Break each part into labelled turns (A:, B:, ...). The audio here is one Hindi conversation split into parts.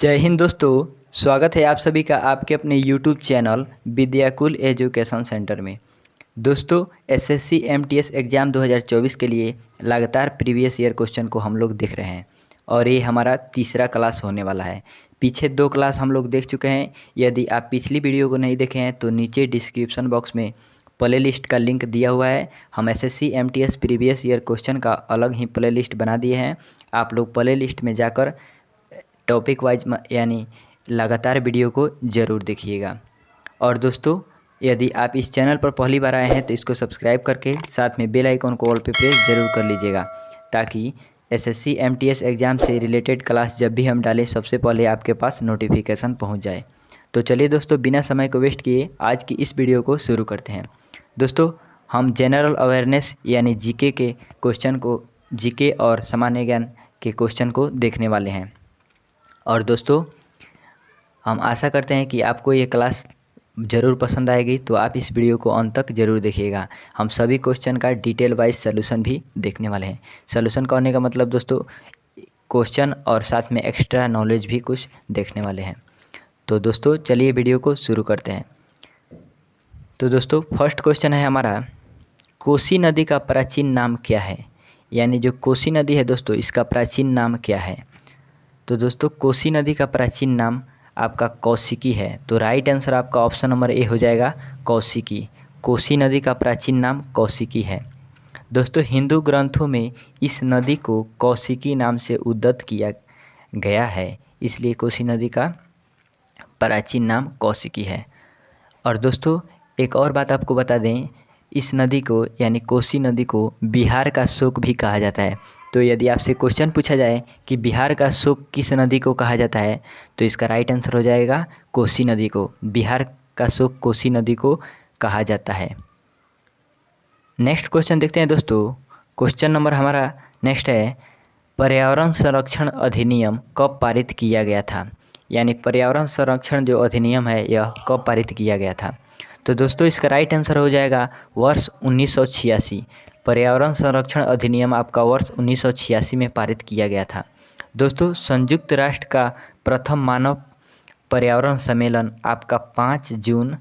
A: जय हिंद दोस्तों। स्वागत है आप सभी का आपके अपने YouTube channel Vidyakul education centre में। दोस्तों, एसएससी एमटीएस एग्ज़ाम 2024 के लिए लगातार प्रीवियस ईयर क्वेश्चन को हम लोग देख रहे हैं और ये हमारा तीसरा क्लास होने वाला है। पीछे 2 क्लास हम लोग देख चुके हैं। यदि आप पिछली वीडियो को नहीं देखे हैं तो नीचे डिस्क्रिप्शन बॉक्स में प्ले लिस्ट का लिंक दिया हुआ है। हम SSC MTS previous year question का अलग ही प्ले लिस्ट बना दिए हैं। आप लोग प्ले लिस्ट में जाकर टॉपिक वाइज यानी लगातार वीडियो को ज़रूर देखिएगा। और दोस्तों, यदि आप इस चैनल पर पहली बार आए हैं तो इसको सब्सक्राइब करके साथ में बेल आइकन को ऑल पे प्रेस ज़रूर कर लीजिएगा, ताकि एसएससी एमटीएस एग्ज़ाम से रिलेटेड क्लास जब भी हम डालें सबसे पहले आपके पास नोटिफिकेशन पहुंच जाए। तो चलिए दोस्तों, बिना समय को वेस्ट किए आज की इस वीडियो को शुरू करते हैं। दोस्तों, हम जनरल अवेयरनेस यानी जीके के क्वेश्चन को, जीके और सामान्य ज्ञान के क्वेश्चन को देखने वाले हैं। और दोस्तों, हम आशा करते हैं कि आपको ये क्लास ज़रूर पसंद आएगी, तो आप इस वीडियो को अंत तक ज़रूर देखिएगा। हम सभी क्वेश्चन का डिटेल वाइज सलूशन भी देखने वाले हैं। सलूशन करने का मतलब दोस्तों, क्वेश्चन और साथ में एक्स्ट्रा नॉलेज भी कुछ देखने वाले हैं। तो दोस्तों चलिए वीडियो को शुरू करते हैं। तो दोस्तों, फर्स्ट क्वेश्चन है हमारा, कोसी नदी का प्राचीन नाम क्या है? यानी जो कोसी नदी है दोस्तों, इसका प्राचीन नाम क्या है? तो दोस्तों, कोसी नदी का प्राचीन नाम आपका कौशिकी है। तो राइट आंसर आपका ऑप्शन नंबर ए हो जाएगा, कौशिकी। कोसी नदी का प्राचीन नाम कौशिकी है। दोस्तों, हिंदू ग्रंथों में इस नदी को कौशिकी नाम से उद्धृत किया गया है, इसलिए कोसी नदी का प्राचीन नाम कौशिकी है। और दोस्तों, एक और बात आपको बता दें, इस नदी को यानी कोसी नदी को बिहार का शोक भी कहा जाता है। तो यदि आपसे क्वेश्चन पूछा जाए कि बिहार का शोक किस नदी को कहा जाता है, तो इसका राइट आंसर हो जाएगा कोसी नदी को। बिहार का शोक कोसी नदी को कहा जाता है। नेक्स्ट क्वेश्चन देखते हैं दोस्तों। क्वेश्चन नंबर हमारा नेक्स्ट है, पर्यावरण संरक्षण अधिनियम कब पारित किया गया था? यानी पर्यावरण संरक्षण जो अधिनियम है यह कब पारित किया गया था? तो दोस्तों, इसका राइट आंसर हो जाएगा वर्ष 1986। पर्यावरण संरक्षण अधिनियम आपका वर्ष 1986 में पारित किया गया था। दोस्तों, संयुक्त राष्ट्र का प्रथम मानव पर्यावरण सम्मेलन आपका 5 जून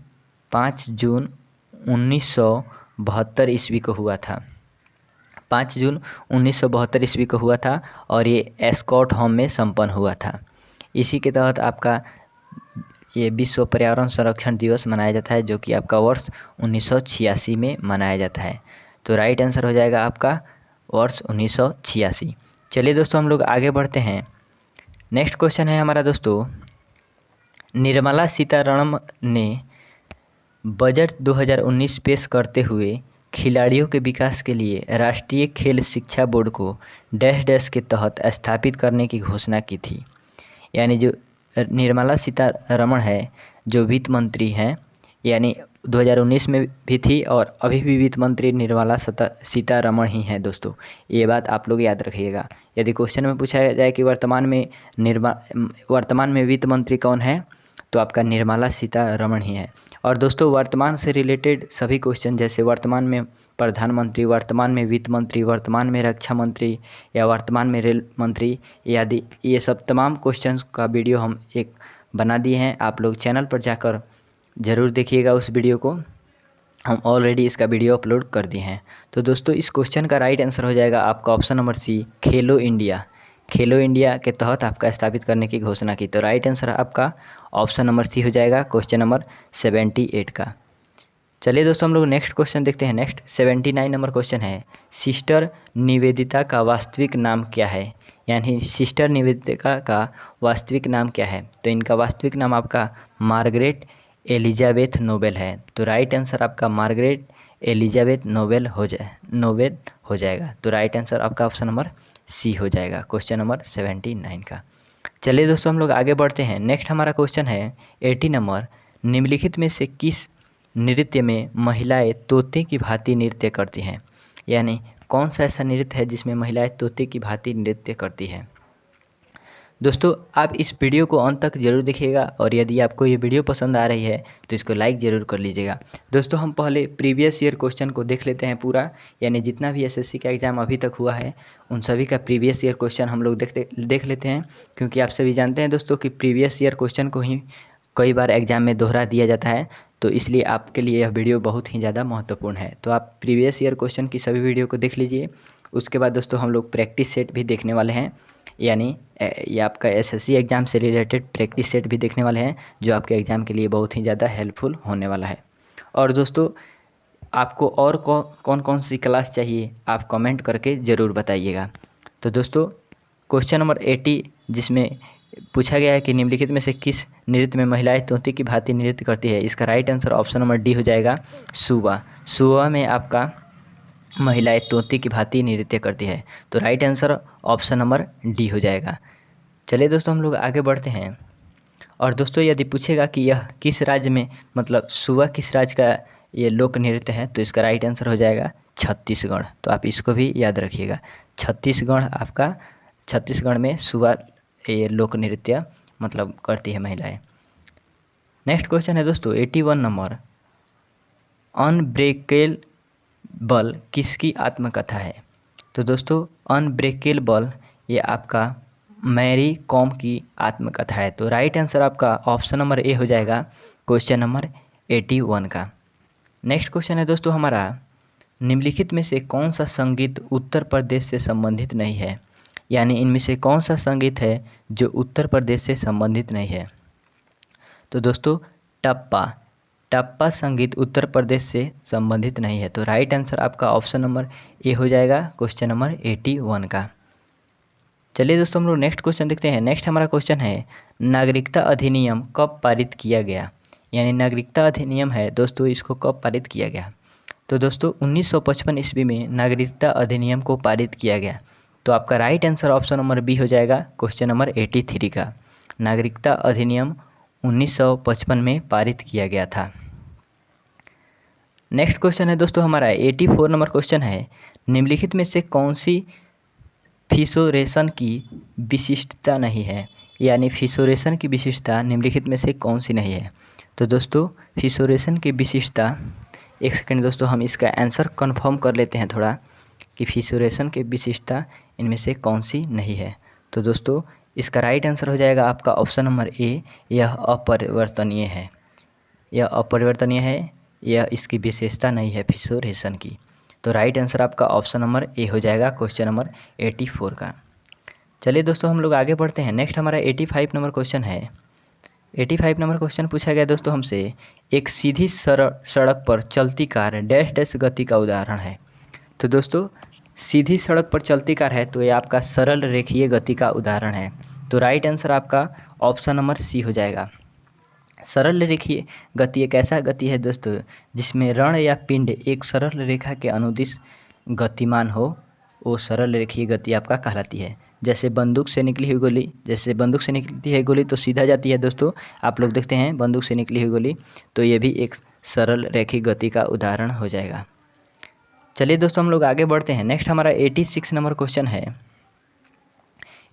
A: 1972 ईस्वी को हुआ था। 5 जून 1972 ईस्वी को हुआ था और ये एस्कॉट होम में संपन्न हुआ था। इसी के तहत आपका ये विश्व पर्यावरण संरक्षण दिवस मनाया जाता है, जो कि आपका वर्ष 1986 में मनाया जाता है। तो राइट आंसर हो जाएगा आपका वर्ष 1986। चलिए दोस्तों, हम लोग आगे बढ़ते हैं। नेक्स्ट क्वेश्चन है हमारा दोस्तों, निर्मला सीतारमण ने बजट 2019 पेश करते हुए खिलाड़ियों के विकास के लिए राष्ट्रीय खेल शिक्षा बोर्ड को डैश डैश के तहत स्थापित करने की घोषणा की थी। यानी जो निर्मला सीतारमण है, जो वित्त मंत्री हैं, यानी 2019 में भी थी और अभी भी वित्त मंत्री निर्मला सीतारमण ही हैं दोस्तों। ये बात आप लोग याद रखिएगा। यदि क्वेश्चन में पूछा जाए कि वर्तमान में वित्त मंत्री कौन है, तो आपका निर्मला सीतारमण ही है। और दोस्तों, वर्तमान से रिलेटेड सभी क्वेश्चन, जैसे वर्तमान में प्रधानमंत्री, वर्तमान में वित्त मंत्री, वर्तमान में रक्षा मंत्री या वर्तमान में रेल मंत्री, यदि ये सब तमाम क्वेश्चंस का वीडियो हम एक बना दिए हैं। आप लोग चैनल पर जाकर ज़रूर देखिएगा उस वीडियो को। हम ऑलरेडी इसका वीडियो अपलोड कर दिए हैं। तो दोस्तों, इस क्वेश्चन का राइट आंसर हो जाएगा आपका ऑप्शन नंबर सी, खेलो इंडिया। खेलो इंडिया के तहत आपका स्थापित करने की घोषणा की। तो राइट आंसर आपका ऑप्शन नंबर सी हो जाएगा, क्वेश्चन नंबर 78 का। चलिए दोस्तों, हम लोग नेक्स्ट क्वेश्चन देखते हैं। नेक्स्ट 79 नंबर क्वेश्चन है, सिस्टर निवेदिता का वास्तविक नाम क्या है? यानी सिस्टर निवेदिता का वास्तविक नाम क्या है? तो इनका वास्तविक नाम आपका मार्गरेट एलिजाबेथ नोबेल है। तो राइट आंसर आपका मार्गरेट एलिजाबेथ नोबेल हो जाएगा। तो राइट आंसर आपका ऑप्शन नंबर सी हो जाएगा, क्वेश्चन नंबर 79 का। चलिए दोस्तों, हम लोग आगे बढ़ते हैं। नेक्स्ट हमारा क्वेश्चन है 80 नंबर, निम्नलिखित में से किस नृत्य में महिलाएं तोते की भांति नृत्य करती हैं? यानी कौन सा ऐसा नृत्य है जिसमें महिलाएं तोते की भांति नृत्य करती हैं? दोस्तों आप इस वीडियो को अंत तक जरूर देखिएगा और यदि आपको ये वीडियो पसंद आ रही है तो इसको लाइक ज़रूर कर लीजिएगा। दोस्तों हम पहले प्रीवियस ईयर क्वेश्चन को देख लेते हैं पूरा, यानी जितना भी एसएससी का एग्ज़ाम अभी तक हुआ है उन सभी का प्रीवियस ईयर क्वेश्चन हम लोग देख लेते हैं, क्योंकि आप सभी जानते हैं दोस्तों कि प्रीवियस ईयर क्वेश्चन को ही कई बार एग्ज़ाम में दोहरा दिया जाता है, तो इसलिए आपके लिए यह वीडियो बहुत ही ज़्यादा महत्वपूर्ण है। तो आप प्रीवियस ईयर क्वेश्चन की सभी वीडियो को देख लीजिए। उसके बाद दोस्तों हम लोग प्रैक्टिस सेट भी देखने वाले हैं, यानी ये आपका एसएससी एग्ज़ाम से रिलेटेड प्रैक्टिस सेट भी देखने वाले हैं, जो आपके एग्ज़ाम के लिए बहुत ही ज़्यादा हेल्पफुल होने वाला है। और दोस्तों आपको और कौन कौन सी क्लास चाहिए आप कमेंट करके ज़रूर बताइएगा। तो दोस्तों क्वेश्चन नंबर 80 जिसमें पूछा गया है कि निम्नलिखित में से किस नृत्य में महिलाएं तोती की भांति नृत्य करती है, इसका right answer option number D हो जाएगा सुबह। सुबह में आपका महिलाएं तोती की भांति नृत्य करती है, तो right answer option number D हो जाएगा। चलिए दोस्तों हम लोग आगे बढ़ते हैं। और दोस्तों यदि पूछेगा कि यह किस राज्य में, मतलब सुबह किस राज्य का ये लोक नृत्य है, तो इसका राइट आंसर हो जाएगा छत्तीसगढ़। तो आप इसको भी याद रखिएगा, छत्तीसगढ़ में सुबह ये लोक नृत्य मतलब करती है महिलाएं। नेक्स्ट क्वेश्चन है दोस्तों 81 नंबर, अनब्रेकेबल किसकी आत्मकथा है। तो दोस्तों अनब्रेकेबल ये आपका मैरी कॉम की आत्मकथा है, तो राइट आंसर आपका ऑप्शन नंबर ए हो जाएगा क्वेश्चन नंबर 81 का। नेक्स्ट क्वेश्चन है दोस्तों हमारा, निम्नलिखित में से कौन सा संगीत उत्तर प्रदेश से संबंधित नहीं है, यानी इनमें से कौन सा संगीत है जो उत्तर प्रदेश से संबंधित नहीं है। तो दोस्तों टप्पा संगीत उत्तर प्रदेश से संबंधित नहीं है, तो राइट आंसर आपका ऑप्शन नंबर ए हो जाएगा क्वेश्चन नंबर 81 का। चलिए दोस्तों हम लोग नेक्स्ट क्वेश्चन देखते हैं। नेक्स्ट हमारा क्वेश्चन है, नागरिकता अधिनियम कब पारित किया गया, यानी नागरिकता अधिनियम है दोस्तों, इसको कब पारित किया गया। तो दोस्तों 1955 ईस्वी में नागरिकता अधिनियम को पारित किया गया, तो आपका right answer option number B हो जाएगा क्वेश्चन नंबर 83 का। नागरिकता अधिनियम 1955 में पारित किया गया था। नेक्स्ट क्वेश्चन है दोस्तों हमारा 84 नंबर क्वेश्चन है, निम्नलिखित में से कौन सी फिशोरेशन की विशिष्टता नहीं है, यानी फिशोरेशन की विशिष्टता निम्नलिखित में से कौन सी नहीं है। तो दोस्तों फिशोरेशन की विशिष्टता, एक सेकंड दोस्तों हम इसका आंसर कंफर्म कर लेते हैं थोड़ा, कि फिशोरेशन की विशिष्टता इनमें से कौन सी नहीं है। तो दोस्तों इसका राइट आंसर हो जाएगा आपका ऑप्शन नंबर ए, यह अपरिवर्तनीय है। यह अपरिवर्तनीय है, यह इसकी विशेषता नहीं है फिशोरेशन की। तो राइट आंसर आपका ऑप्शन नंबर ए हो जाएगा क्वेश्चन नंबर 84 का। चलिए दोस्तों हम लोग आगे बढ़ते हैं। नेक्स्ट हमारा 85 नंबर क्वेश्चन है। 85 नंबर क्वेश्चन पूछा गया दोस्तों हमसे, एक सीधी सड़क पर चलती कार डैश डैश गति का उदाहरण है। तो दोस्तों सीधी सड़क पर चलती कार है, तो ये आपका सरल रेखीय गति का उदाहरण है, तो राइट आंसर आपका ऑप्शन नंबर सी हो जाएगा। सरल रेखीय गति एक ऐसा गति है दोस्तों जिसमें रण या पिंड एक सरल रेखा के अनुदिश गतिमान हो, वो सरल रेखीय गति आपका कहलाती है। जैसे बंदूक से निकली हुई गोली, जैसे बंदूक से निकलती है गोली तो सीधा जाती है दोस्तों, आप लोग देखते हैं बंदूक से निकली हुई गोली, तो ये भी एक सरल रेखीय गति का उदाहरण हो जाएगा। चलिए दोस्तों हम लोग आगे बढ़ते हैं। नेक्स्ट हमारा 86 नंबर क्वेश्चन है।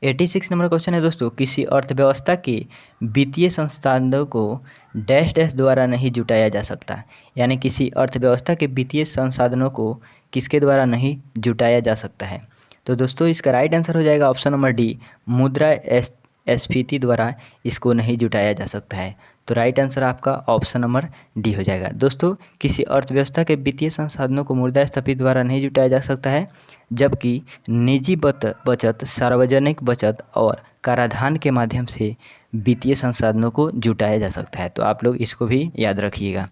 A: 86 नंबर क्वेश्चन है दोस्तों, किसी अर्थव्यवस्था के वित्तीय संसाधनों को डैश डैश द्वारा नहीं जुटाया जा सकता, यानी किसी अर्थव्यवस्था के वित्तीय संसाधनों को किसके द्वारा नहीं जुटाया जा सकता है। तो दोस्तों इसका राइट आंसर हो जाएगा ऑप्शन नंबर डी, मुद्रास्फीति द्वारा इसको नहीं जुटाया जा सकता है, तो राइट आंसर आपका ऑप्शन नंबर डी हो जाएगा। दोस्तों किसी अर्थव्यवस्था के वित्तीय संसाधनों को मुद्रास्फीति द्वारा नहीं जुटाया जा सकता है, जबकि निजी बचत, सार्वजनिक बचत और कराधान के माध्यम से वित्तीय संसाधनों को जुटाया जा सकता है, तो आप लोग इसको भी याद रखिएगा।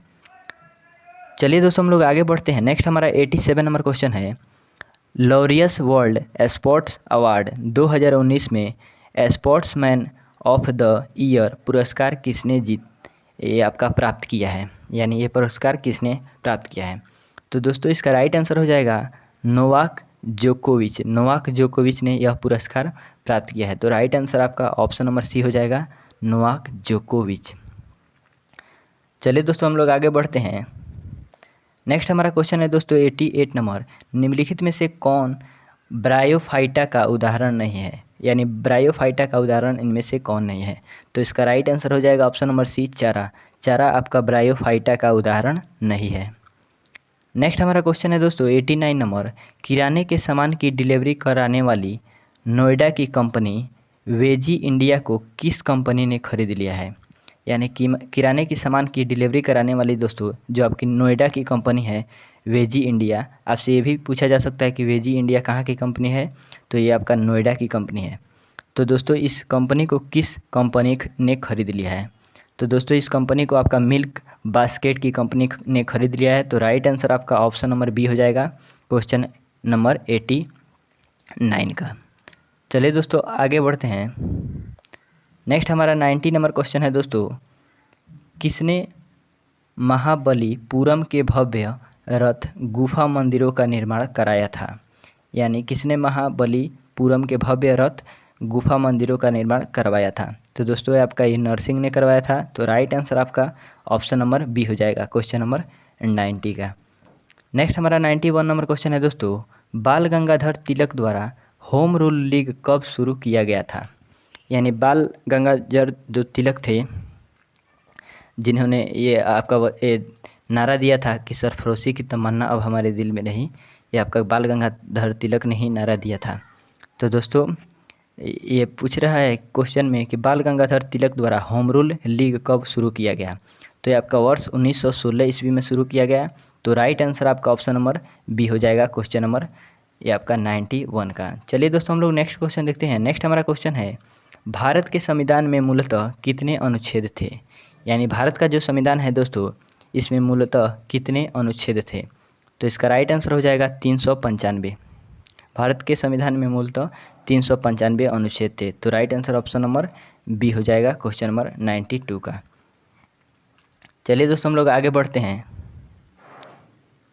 A: चलिए दोस्तों हम लोग आगे बढ़ते हैं। नेक्स्ट हमारा 87 नंबर क्वेश्चन है, लॉरियस वर्ल्ड स्पोर्ट्स अवार्ड 2019 में स्पोर्ट्समैन ऑफ द ईयर पुरस्कार किसने ये आपका प्राप्त किया है, यानी ये पुरस्कार किसने प्राप्त किया है। तो दोस्तों इसका राइट आंसर हो जाएगा नोवाक जोकोविच ने यह पुरस्कार प्राप्त किया है, तो राइट आंसर आपका ऑप्शन नंबर सी हो जाएगा नोवाक जोकोविच। चलिए दोस्तों हम लोग आगे बढ़ते हैं। नेक्स्ट हमारा क्वेश्चन है दोस्तों 88 नंबर, निम्नलिखित में से कौन ब्रायोफाइटा का उदाहरण नहीं है, यानी ब्रायोफाइटा का उदाहरण इनमें से कौन नहीं है? तो इसका राइट आंसर हो जाएगा ऑप्शन नंबर सी, चारा। चारा आपका ब्रायोफाइटा का उदाहरण नहीं है। नेक्स्ट हमारा क्वेश्चन है दोस्तों 89 नंबर, किराने के सामान की डिलीवरी कराने वाली नोएडा की कंपनी वेजी इंडिया को किस कंपनी ने खरीद लिया है? यानी कि किराने की सामान की डिलीवरी कराने वाली दोस्तों जो आपकी नोएडा की कंपनी है वेजी इंडिया, आपसे ये भी पूछा जा सकता है कि वेजी इंडिया कहाँ की कंपनी है? तो ये आपका नोएडा की कंपनी है। तो दोस्तों इस कंपनी को किस कंपनी ने खरीद लिया है? तो दोस्तों इस कंपनी को आपका मिल्क बास्केट की कंपनी ने खरीद लिया है। तो राइट आंसर आपका ऑप्शन नंबर बी हो जाएगा क्वेश्चन नंबर 89 का। चलिए दोस्तों आगे बढ़ते हैं। नेक्स्ट हमारा 90 नंबर क्वेश्चन है दोस्तों, किसने महाबलीपुरम के भव्य रथ गुफा मंदिरों का निर्माण कराया था? यानी किसने महाबलीपुरम के भव्य रथ गुफा मंदिरों का निर्माण करवाया था? तो दोस्तों ये आपका ये नरसिंह ने करवाया था। तो राइट आंसर आपका ऑप्शन नंबर बी हो जाएगा क्वेश्चन नंबर 90 का। नेक्स्ट हमारा 91 नंबर क्वेश्चन है दोस्तों, बाल गंगाधर तिलक द्वारा होम रूल लीग कब शुरू किया गया था? यानी बाल गंगाधर जो तिलक थे जिन्होंने ये आपका ये नारा दिया था कि सरफरोशी की तमन्ना अब हमारे दिल में नहीं, ये आपका बाल गंगाधर तिलक ने ही नारा दिया था। तो दोस्तों ये पूछ रहा है क्वेश्चन में कि बाल गंगाधर तिलक द्वारा होम रूल लीग कब शुरू किया गया? तो ये आपका वर्ष 1916 ईस्वी में शुरू किया गया। तो राइट आंसर आपका ऑप्शन नंबर बी हो जाएगा क्वेश्चन नंबर ये आपका 91 का। चलिए दोस्तों हम लोग नेक्स्ट क्वेश्चन देखते हैं। नेक्स्ट हमारा क्वेश्चन है, भारत के संविधान में मूलतः कितने अनुच्छेद थे? यानी भारत का जो संविधान है दोस्तों इसमें मूलतः कितने अनुच्छेद थे? तो इसका राइट आंसर हो जाएगा 395। भारत के संविधान में मूलतः 395 अनुच्छेद थे। तो right answer option number B हो जाएगा क्वेश्चन नंबर 92 का। चलिए दोस्तों हम लोग आगे बढ़ते हैं।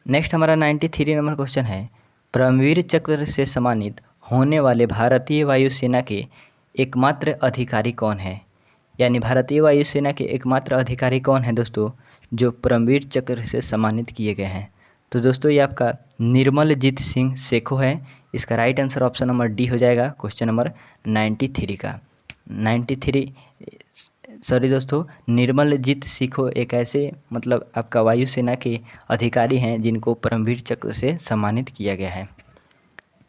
A: नेक्स्ट हमारा 93 नंबर क्वेश्चन है, परमवीर चक्र से सम्मानित होने वाले भारतीय वायुसेना के एकमात्र अधिकारी कौन है? यानी भारतीय वायुसेना के एकमात्र अधिकारी कौन है दोस्तों जो परमवीर चक्र से सम्मानित किए गए हैं? तो दोस्तों ये आपका निर्मलजीत सिंह सेखो है। इसका right answer option number D हो जाएगा क्वेश्चन नंबर 93 का। 93 सॉरी दोस्तों, निर्मलजीत सिखो एक ऐसे मतलब आपका वायुसेना के अधिकारी हैं जिनको परमवीर चक्र से सम्मानित किया गया है।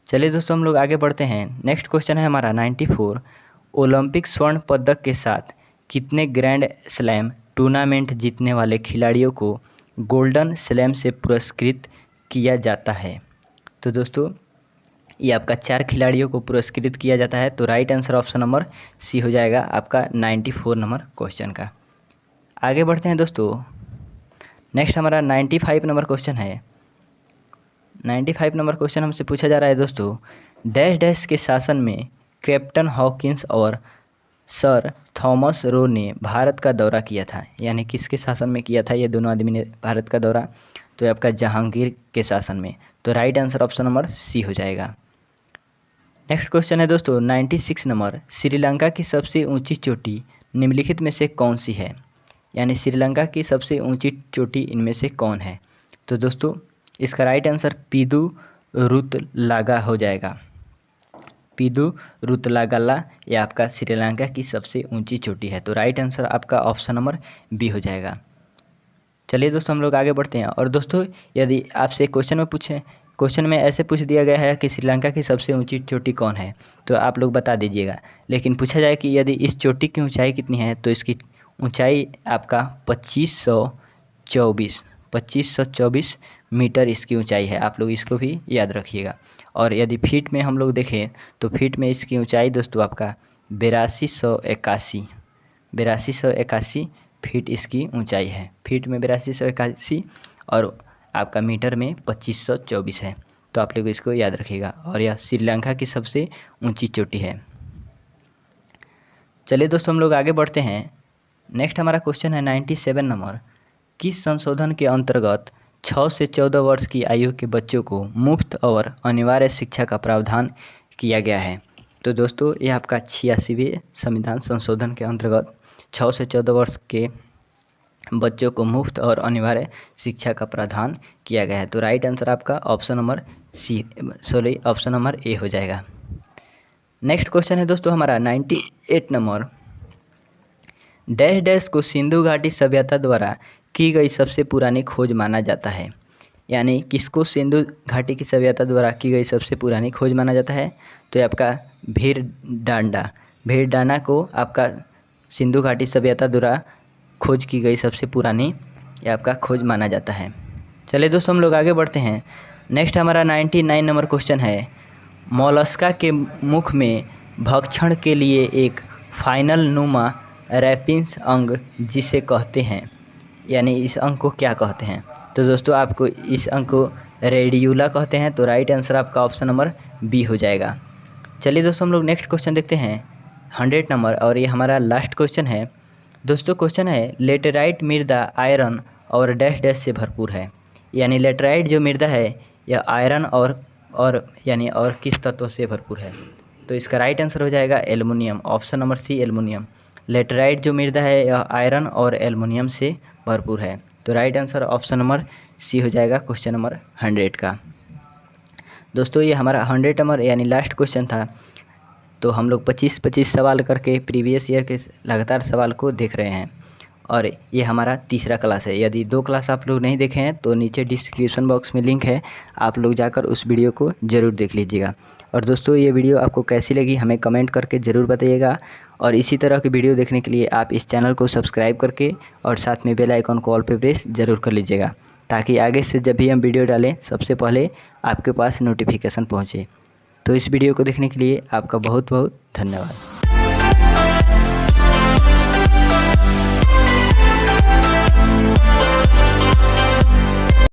A: चलिए दोस्तों हम लोग आगे बढ़ते हैं। नेक्स्ट क्वेश्चन है हमारा 94, ओलंपिक स्वर्ण पदक के साथ कितने ग्रैंड स्लैम टूर्नामेंट जीतने वाले खिलाड़ियों को गोल्डन स्लैम से पुरस्कृत किया जाता है? तो दोस्तों ये आपका 4 खिलाड़ियों को पुरस्कृत किया जाता है। तो right answer option number C हो जाएगा आपका 94 नंबर क्वेश्चन का। आगे बढ़ते हैं दोस्तों। नेक्स्ट हमारा 95 नंबर क्वेश्चन है। 95 नंबर क्वेश्चन हमसे पूछा जा रहा है दोस्तों, डैश डैश के शासन में कैप्टन हॉकिंस और सर थॉमस रो ने भारत का दौरा किया था? यानी किसके शासन में किया था ये दोनों आदमी ने भारत का दौरा? तो आपका जहांगीर के शासन में। तो right answer option number C हो जाएगा। नेक्स्ट क्वेश्चन है दोस्तों 96 नंबर, श्रीलंका की सबसे ऊंची चोटी निम्नलिखित में से कौन सी है? यानी श्रीलंका की सबसे ऊंची चोटी इनमें से कौन है? तो दोस्तों इसका राइट आंसर पीदू रुतलागा हो जाएगा। पीदू रुतलागला ये आपका श्रीलंका की सबसे ऊंची चोटी है। तो राइट आंसर आपका ऑप्शन नंबर बी हो जाएगा। चलिए दोस्तों हम लोग आगे बढ़ते हैं। और दोस्तों यदि आपसे क्वेश्चन में ऐसे पूछ दिया गया है कि श्रीलंका की सबसे ऊंची चोटी कौन है तो आप लोग बता दीजिएगा। लेकिन पूछा जाए कि यदि इस चोटी की ऊंचाई कितनी है तो इसकी ऊंचाई आपका 2524 मीटर इसकी ऊंचाई है। आप लोग इसको भी याद रखिएगा। और यदि फीट में हम लोग देखें तो फीट में इसकी ऊंचाई दोस्तों आपका 8281 फीट इसकी ऊंचाई है। फीट में 8281 और आपका मीटर में 2524 है। तो आप लोग इसको याद रखिएगा। और यह श्रीलंका की सबसे ऊंची चोटी है। चलिए दोस्तों हम लोग आगे बढ़ते हैं। नेक्स्ट हमारा क्वेश्चन है 97 नंबर, किस संशोधन के अंतर्गत 6 से 14 वर्ष की आयु के बच्चों को मुफ्त और अनिवार्य शिक्षा का प्रावधान किया गया है? तो दोस्तों ये आपका 86वें संविधान संशोधन के अंतर्गत 6 से 14 वर्ष के बच्चों को मुफ्त और अनिवार्य शिक्षा का प्रावधान किया गया है। तो राइट आंसर आपका ऑप्शन नंबर ए हो जाएगा। नेक्स्ट क्वेश्चन है दोस्तों हमारा 98 नंबर। डैश डैश को सिंधु घाटी सभ्यता द्वारा की गई सबसे पुरानी खोज माना जाता है। यानी किसको सिंधु घाटी की सभ्यता द्वारा की गई सबसे पुरानी खोज माना जाता है? तो ये आपका भीड़ डांडा को आपका सिंधु घाटी सभ्यता द्वारा खोज की गई सबसे पुरानी ये आपका खोज माना जाता है। चलिए दोस्तों हम लोग आगे बढ़ते हैं। नेक्स्ट हमारा 99 नंबर क्वेश्चन है। मोलस्का के मुख में भक्षण के लिए एक फाइनल नुमा रैपिंस अंग जिसे कहते हैं, यानी इस अंग को क्या कहते हैं? तो दोस्तों आपको इस अंग को रेडियूला कहते हैं। तो राइट आंसर आपका ऑप्शन नंबर बी हो जाएगा। चलिए दोस्तों हम लोग नेक्स्ट क्वेश्चन देखते हैं 100 नंबर, और ये हमारा लास्ट क्वेश्चन है। दोस्तों क्वेश्चन है लेटेराइट मृदा आयरन और डैश डैश से भरपूर है। यानी लेटेराइट जो मृदा है यह आयरन और किस तत्व से भरपूर है? तो इसका राइट आंसर हो जाएगा aluminium, option number C aluminium. Laterite जो मृदा है यह आयरन और एल्युमिनियम से भरपूर है। तो right answer option number C हो जाएगा क्वेश्चन नंबर 100 का। दोस्तों ये हमारा 100 नंबर यानी लास्ट क्वेश्चन था। तो हम लोग 25-25 सवाल करके प्रीवियस ईयर के लगातार सवाल को देख रहे हैं, और ये हमारा तीसरा क्लास है। यदि 2 क्लास आप लोग नहीं देखे हैं तो नीचे डिस्क्रिप्शन बॉक्स में लिंक है, आप लोग जाकर उस वीडियो को ज़रूर देख लीजिएगा। और दोस्तों ये वीडियो आपको कैसी लगी हमें कमेंट करके ज़रूर बताइएगा, और इसी तरह की वीडियो देखने के लिए आप इस चैनल को सब्सक्राइब करके और साथ में बेल आइकन को ऑल पे प्रेस ज़रूर कर लीजिएगा, ताकि आगे से जब भी हम वीडियो डालें सबसे पहले आपके पास नोटिफिकेशन पहुँचे। तो इस वीडियो को देखने के लिए आपका बहुत बहुत धन्यवाद।